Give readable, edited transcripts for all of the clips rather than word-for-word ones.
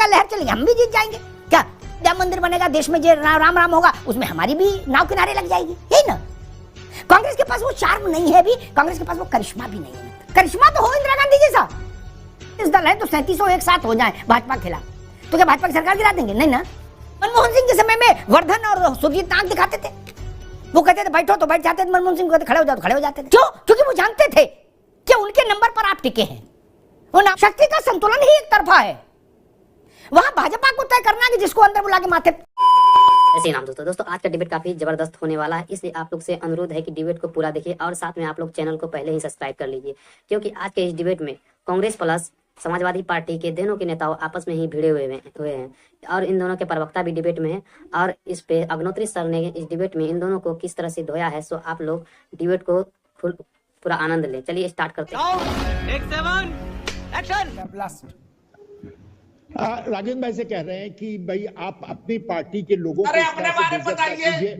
चलेगा, लहर चलेगी, हम भी जीत जाएंगे। क्या राम मंदिर बनेगा, देश में जो राम राम होगा, उसमें हमारी भी नाव किनारे लग जाएगी, यही ना। कांग्रेस के पास वो चार्म नहीं है भी, कांग्रेस के पास वो करिश्मा भी नहीं है। करिश्मा तो हो इंदिरा गांधी जैसा। इस दल है तो 37 एक साथ हो जाए भाजपा के खिलाफ, तो क्या भाजपा की सरकार गिरा देंगे? नहीं ना। मनमोहन सिंह के समय में वर्धन और सुरजीत नाक दिखाते थे, वो कहते थे बैठो तो बैठ जाते थे, मनमोहन सिंह कहते खड़े हो जाओ तो खड़े हो जाते थे। क्यों? क्योंकि वो जानते थे कि उनके नंबर पर आप टिके हैं। वो ना शक्ति का संतुलन ही एक तरफा है, वहां भाजपा को तय करना कि जिसको अंदर बुला के माथे। ऐसे नाम दोस्तों आज का डिबेट काफी जबरदस्त होने वाला है, इसलिए आप लोग से अनुरोध है कि डिबेट को पूरा देखिए और साथ में आप लोग चैनल को पहले ही सब्सक्राइब कर लीजिए, क्योंकि आज के इस डिबेट में कांग्रेस प्लस समाजवादी पार्टी के दोनों के नेताओं आपस में ही भिड़े हुए हैं और इन दोनों के प्रवक्ता भी डिबेट में है। और इस पे अग्निहोत्री सर ने इस डिबेट में इन दोनों को किस तरह से धोया है, सो आप लोग डिबेट को पूरा आनंद लें। चलिए स्टार्ट करते हैं। राजेंद्र भाई से कह रहे हैं कि भाई आप अपनी पार्टी के लोगों को अपने बारे में बताइए।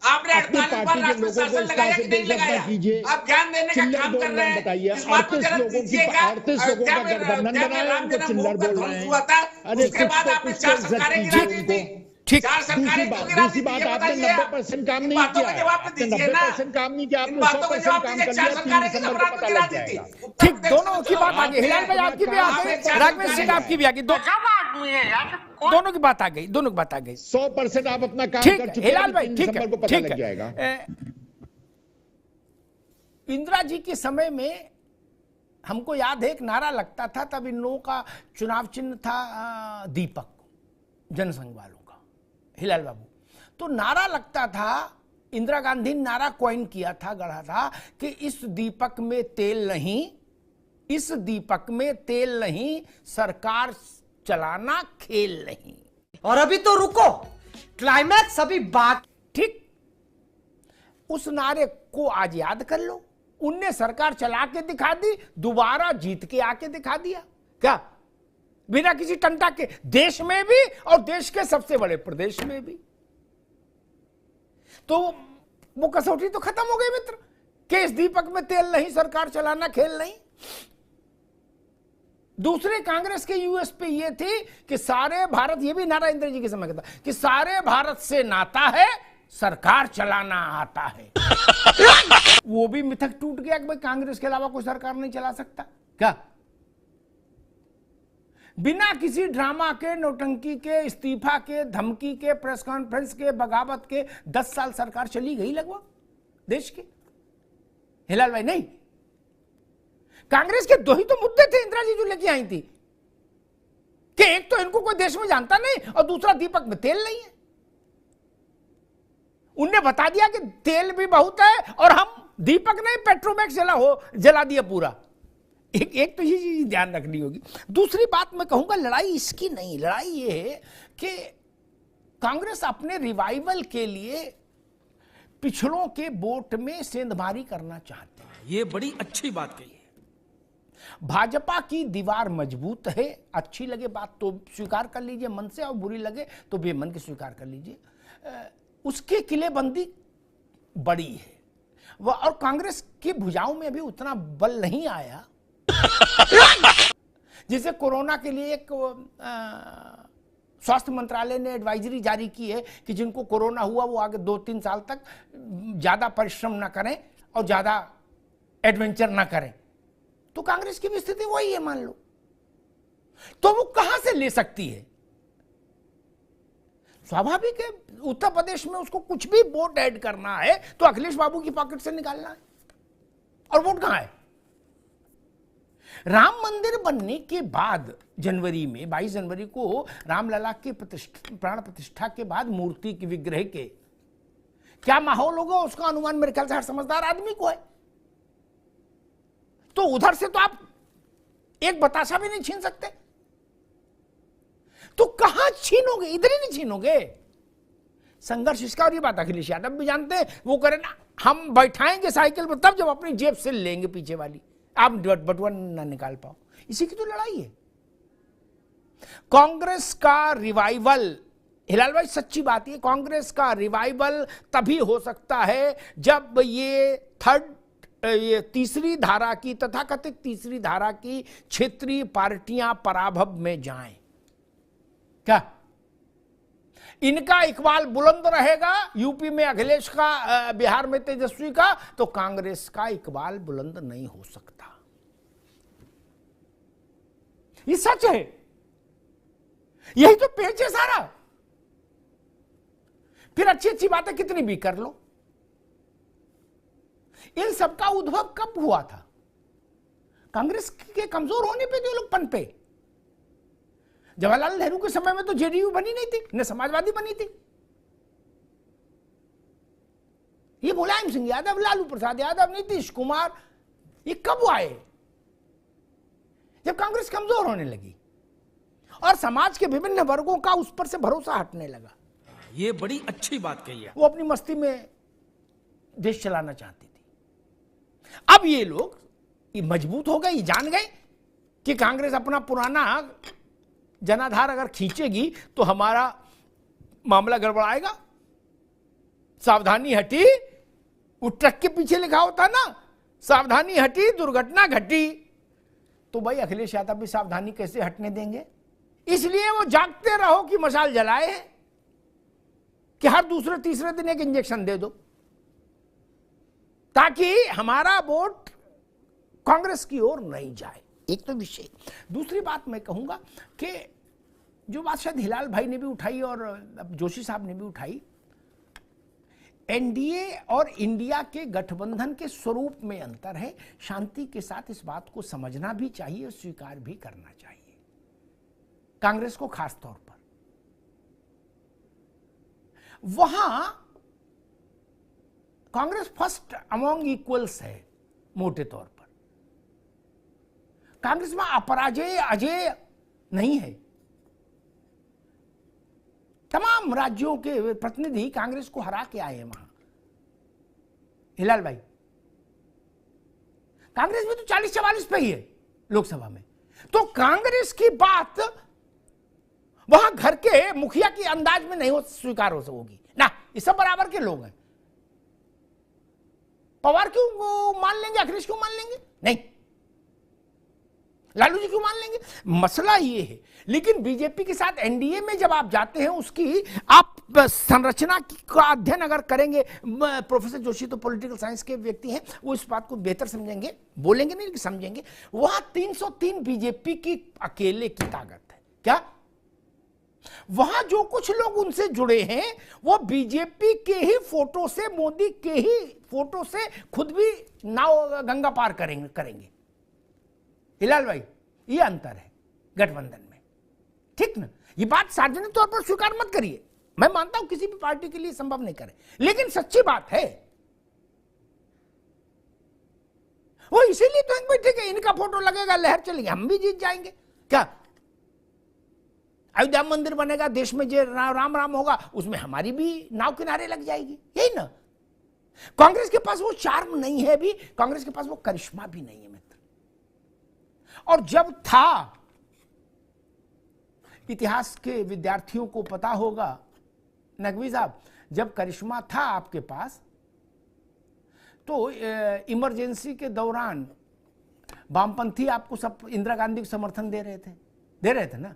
आपने 48 बार राष्ट्रीय शासन लगाया कि नहीं लगाया? आप ज्ञान देने का काम कर रहे हैं, बताइए। इस बात को जरा दीजिएगा। 38 लोगों का गठबंधन बनाया, उनको चिल्लर बोल रहे हैं। हुआ था, अरे उसके बाद आपने 4 सरकारें गिरा दी थी। ठीक। 4 सरकारें क्यों गिरा दी? दूसरी बात, आपने 90% काम नहीं किया, आपने 90% काम नहीं किया, आपने 100% काम कर लिया। 3 दिसंबर को पता लग जाएगा। ठीक, दोनों की बात आ गई। हिलाल भाई आपकी भी आ गई, राघवेंद्र सिंह आपकी भी आ गई, दोनों की बात आ गई, दोनों की बात आ गई। 100% आप अपना काम ठीक कर है चुके हिलाल हैं, भाई, 3 ठीक दिसंबर है, को पता ठीक लग जाएगा। है। इंदिरा जी के समय में हमको याद है एक नारा लगता था, तब इन लोगों का चुनाव चिन्ह था दीपक, जनसंघ वालों का, हिलाल बाबू। तो नारा लगता था, इंदिरा गांधी ने नारा कॉइन किया था, गढ़ा था कि इस दीपक में तेल नहीं, इस दीपक में तेल नहीं, सरकार चलाना खेल नहीं। और अभी तो रुको, क्लाइमैक्स अभी बाकी। ठीक, उस नारे को आज याद कर लो। उनने सरकार चला के दिखा दी, दोबारा जीत के आके दिखा दिया। क्या? बिना किसी टंटा के, देश में भी और देश के सबसे बड़े प्रदेश में भी। तो वो कसौटी तो खत्म हो गई मित्र, कि इस दीपक में तेल नहीं, सरकार चलाना खेल नहीं। दूसरे कांग्रेस के यूएसपी ये थी कि सारे भारत, ये भी नारा इंदिरा जी के समय का था, कि सारे भारत से नाता है, सरकार चलाना आता है। वो भी मिथक टूट गया कि भाई कांग्रेस के अलावा कोई सरकार नहीं चला सकता। क्या? बिना किसी ड्रामा के, नौटंकी के, इस्तीफा के, धमकी के, प्रेस कॉन्फ्रेंस के, बगावत के 10 साल सरकार चली गई लगभग देश की। हिलाल भाई नहीं, कांग्रेस के 2 ही तो मुद्दे थे इंदिरा जी जो लेके आई थी, कि एक तो इनको कोई देश में जानता नहीं और दूसरा दीपक में तेल नहीं है। उनने बता दिया कि तेल भी बहुत है और हम दीपक नहीं, पेट्रोमैक्स जला दिया पूरा। एक तो ये चीज ध्यान रखनी होगी। दूसरी बात मैं कहूंगा, लड़ाई इसकी नहीं, लड़ाई ये है कि कांग्रेस अपने रिवाइवल के लिए पिछड़ों के वोट में सेंधमारी करना चाहते हैं। ये बड़ी अच्छी बात कही है। भाजपा की दीवार मजबूत है, अच्छी लगे बात तो स्वीकार कर लीजिए मन से, और बुरी लगे तो बेमन के स्वीकार कर लीजिए। उसकी किलेबंदी बड़ी है वह, और कांग्रेस की भुजाओं में भी उतना बल नहीं आया। जिसे कोरोना के लिए एक स्वास्थ्य मंत्रालय ने एडवाइजरी जारी की है कि जिनको कोरोना हुआ वो आगे 2-3 साल तक ज्यादा परिश्रम ना करें और ज्यादा एडवेंचर ना करें। तो कांग्रेस की भी स्थिति वही है मान लो, तो वो कहां से ले सकती है? स्वाभाविक है, उत्तर प्रदेश में उसको कुछ भी वोट ऐड करना है तो अखिलेश बाबू की पॉकेट से निकालना है, और वोट कहां है? राम मंदिर बनने के बाद जनवरी में 22 जनवरी को रामलला की प्राण प्रतिष्ठा के बाद मूर्ति की विग्रह के क्या माहौल होगा उसका अनुमान मेरे ख्याल से हर समझदार आदमी को है। तो उधर से तो आप एक बतासा भी नहीं छीन सकते, तो कहां छीनोगे? इधर ही नहीं छीनोगे। संघर्ष इसका, और ये बात अखिलेश यादव भी जानते हैं, वो करें ना, हम बैठाएंगे साइकिल पर तब जब अपनी जेब से लेंगे पीछे वाली, आप बटुआ ना निकाल पाओ। इसी की तो लड़ाई है। कांग्रेस का रिवाइवल, हिलाल भाई सच्ची बात है, कांग्रेस का रिवाइवल तभी हो सकता है जब ये तीसरी धारा की, तथाकथित तीसरी धारा की क्षेत्रीय पार्टियां पराभव में जाएं। क्या इनका इकबाल बुलंद रहेगा? यूपी में अखिलेश का, बिहार में तेजस्वी का, तो कांग्रेस का इकबाल बुलंद नहीं हो सकता। ये सच है, यही तो पेच है सारा। फिर अच्छी अच्छी बातें कितनी भी कर लो, इन सबका उद्भव कब हुआ था? कांग्रेस के कमजोर होने पे जो लोग पनपे। जवाहरलाल नेहरू के समय में तो जेडीयू बनी नहीं थी, न समाजवादी बनी थी। ये मुलायम सिंह यादव, लालू प्रसाद यादव, नीतीश कुमार, ये कब आए? जब कांग्रेस कमजोर होने लगी और समाज के विभिन्न वर्गों का उस पर से भरोसा हटने लगा। ये बड़ी अच्छी बात कही है। वो अपनी मस्ती में देश चलाना चाहती थी। अब ये लोग मजबूत हो गए, ये जान गए कि कांग्रेस अपना पुराना जनाधार अगर खींचेगी तो हमारा मामला गड़बड़ाएगा। सावधानी हटी, वो ट्रक के पीछे लिखा होता ना, सावधानी हटी दुर्घटना घटी। तो भाई अखिलेश यादव भी सावधानी कैसे हटने देंगे? इसलिए वो जागते रहो की मशाल जलाए हैं कि हर दूसरे तीसरे दिन एक इंजेक्शन दे दो, ताकि हमारा वोट कांग्रेस की ओर नहीं जाए। एक तो विषय। दूसरी बात मैं कहूंगा कि जो बात शायद हिलाल भाई ने भी उठाई और जोशी साहब ने भी उठाई, एनडीए और इंडिया के गठबंधन के स्वरूप में अंतर है। शांति के साथ इस बात को समझना भी चाहिए और स्वीकार भी करना चाहिए, कांग्रेस को खास तौर पर। वहां कांग्रेस फर्स्ट अमॉन्ग इक्वल्स है मोटे तौर पर। कांग्रेस में अपराजय अजय नहीं है। तमाम राज्यों के प्रतिनिधि कांग्रेस को हरा के आए हैं वहां। हिलाल भाई, कांग्रेस में तो 40-44 पे ही है लोकसभा में, तो कांग्रेस की बात वहां घर के मुखिया की अंदाज में नहीं हो स्वीकार हो सकोगी ना। ये सब बराबर के लोग हैं। पवार क्यों मान लेंगे, अखिलेश क्यों मान लेंगे? नहीं, लालू जी क्यों मान लेंगे? मसला ये है। लेकिन बीजेपी के साथ एनडीए में जब आप जाते हैं, उसकी आप संरचना का अध्ययन अगर करेंगे, प्रोफेसर जोशी तो पॉलिटिकल साइंस के व्यक्ति हैं, वो इस बात को बेहतर समझेंगे, बोलेंगे नहीं कि समझेंगे। वहां 303 बीजेपी की अकेले की ताकत है। क्या वहां जो कुछ लोग उनसे जुड़े हैं वो बीजेपी के ही फोटो से, मोदी के ही फोटो से खुद भी नाव गंगा पार करेंगे। हिलाल भाई, ये अंतर है गठबंधन में, ठीक ना? ये बात सार्वजनिक तौर पर स्वीकार मत करिए, मैं मानता हूं किसी भी पार्टी के लिए संभव नहीं करे, लेकिन सच्ची बात है। वो इसीलिए तो एक बैठे कि इनका फोटो लगेगा, लहर चलेगी, हम भी जीत जाएंगे। क्या अयोध्या मंदिर बनेगा, देश में जो राम राम होगा, उसमें हमारी भी नाव किनारे लग जाएगी, यही ना? कांग्रेस के पास वो चार्म नहीं है भी, कांग्रेस के पास वो करिश्मा भी नहीं है मित्र। और जब था, इतिहास के विद्यार्थियों को पता होगा नकवी साहब, जब करिश्मा था आपके पास, तो इमरजेंसी के दौरान वामपंथी आपको सब इंदिरा गांधी को समर्थन दे रहे थे ना?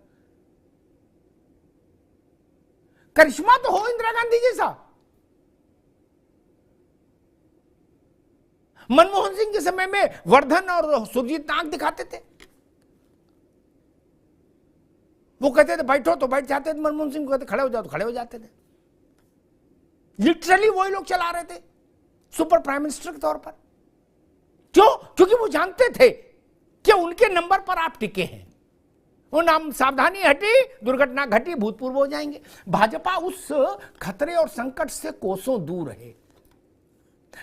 करिश्मा तो हो इंदिरा गांधी जैसा। मनमोहन सिंह के समय में वर्धन और सुरजीत नाक दिखाते थे, वो कहते थे बैठो तो बैठ जाते थे, मनमोहन सिंह को कहते खड़े हो जाओ तो खड़े हो जाते थे। लिटरली वही लोग चला रहे थे सुपर प्राइम मिनिस्टर के तौर पर। क्यों? क्योंकि वो जानते थे कि उनके नंबर पर आप टिके हैं। वो नाम सावधानी हटी दुर्घटना घटी, भूतपूर्व हो जाएंगे। भाजपा उस खतरे और संकट से कोसों दूर है।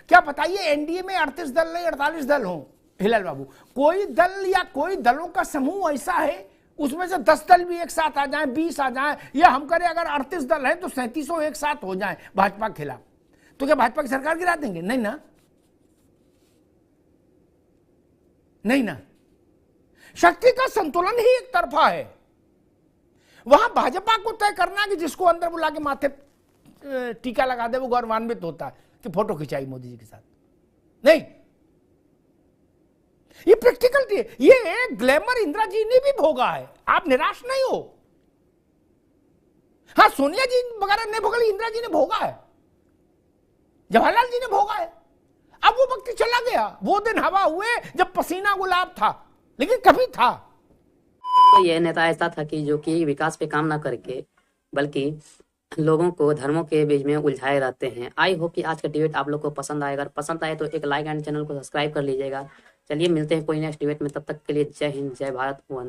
क्या बताइए, एनडीए में 38 दल नहीं 48 दल हों हिलाल बाबू, कोई दल या कोई दलों का समूह ऐसा है उसमें से 10 दल भी एक साथ आ जाए, 20 आ जाए, या हम करें अगर 38 दल है तो 3700 एक साथ हो जाए भाजपा के खिलाफ, तो क्या भाजपा की सरकार गिरा देंगे? नहीं ना, नहीं ना। शक्ति का संतुलन ही एक तरफा है। वहां भाजपा को तय करना कि जिसको अंदर बुला के माथे टीका लगा दे वो गौरवान्वित होता है कि फोटो खिंचाई मोदी जी के साथ। नहीं, ये प्रैक्टिकलिटी है। ये ग्लैमर इंदिरा जी ने भी भोगा है, आप निराश नहीं हो। हाँ, सोनिया जी वगैरह ने भोगा, इंदिरा जी ने भोगा है, जवाहरलाल जी ने भोगा है। अब वो वक्त चला गया, वो दिन हवा हुए जब पसीना गुलाब था, लेकिन कभी था। तो ये नेता ऐसा था कि जो कि विकास पे काम ना करके बल्कि लोगों को धर्मों के बीच में उलझाए रहते हैं। आई होप कि आज का डिबेट आप लोग को पसंद आएगा। अगर पसंद आए तो एक लाइक एंड चैनल को सब्सक्राइब कर लीजिएगा। चलिए मिलते हैं कोई नेक्स्ट डिबेट में, तब तक के लिए जय हिंद, जय भारत, वंदे।